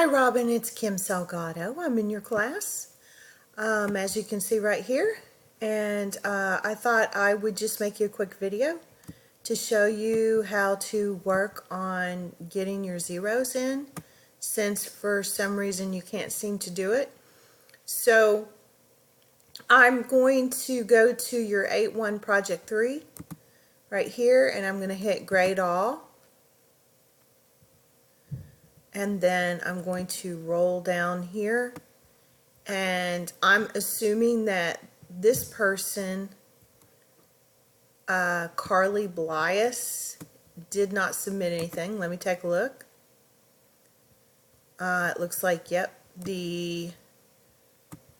Hi Robin, it's Kim Salgado. I'm in your class, as you can see right here, and I thought I would just make you a quick video to show you how to work on getting your zeros in, since for some reason you can't seem to do it. So I'm going to go to your 8-1 Project 3 right here, and I'm going to hit Grade All. And then I'm going to roll down here, and I'm assuming that this person, Carly Blias, did not submit anything. Let me take a look. It looks like, yep, the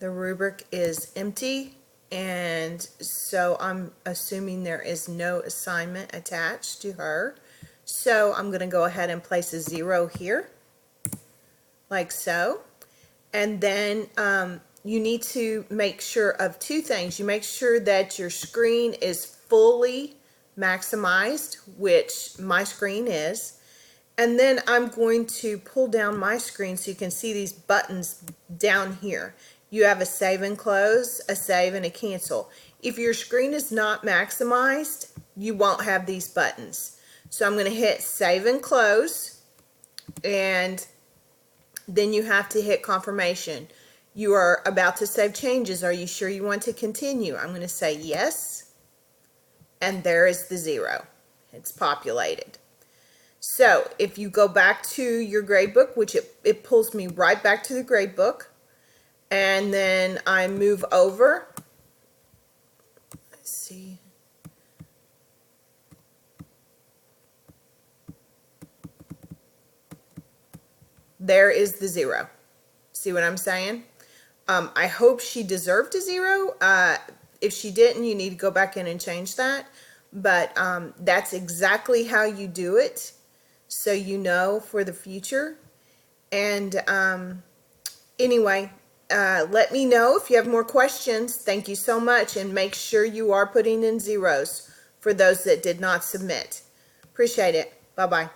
rubric is empty, and so I'm assuming there is no assignment attached to her. So I'm going to go ahead and place a 0 here, like so. And then you need to make sure of two things. You make sure that your screen is fully maximized, which my screen is. And then I'm going to pull down my screen so you can see these buttons down here. You have a save and close, a save, and a cancel. If your screen is not maximized, you won't have these buttons. So I'm going to hit save and close, and then you have to hit confirmation. You are about to save changes. Are you sure you want to continue? I'm going to say yes, and there is the 0. It's populated. So if you go back to your gradebook, which it pulls me right back to the gradebook, and then I move over. Let's see. There is the 0. See what I'm saying? I hope she deserved a 0. If she didn't, you need to go back in and change that. But that's exactly how you do it, so you know for the future. And anyway, let me know if you have more questions. Thank you so much, and make sure you are putting in zeros for those that did not submit. Appreciate it. Bye-bye.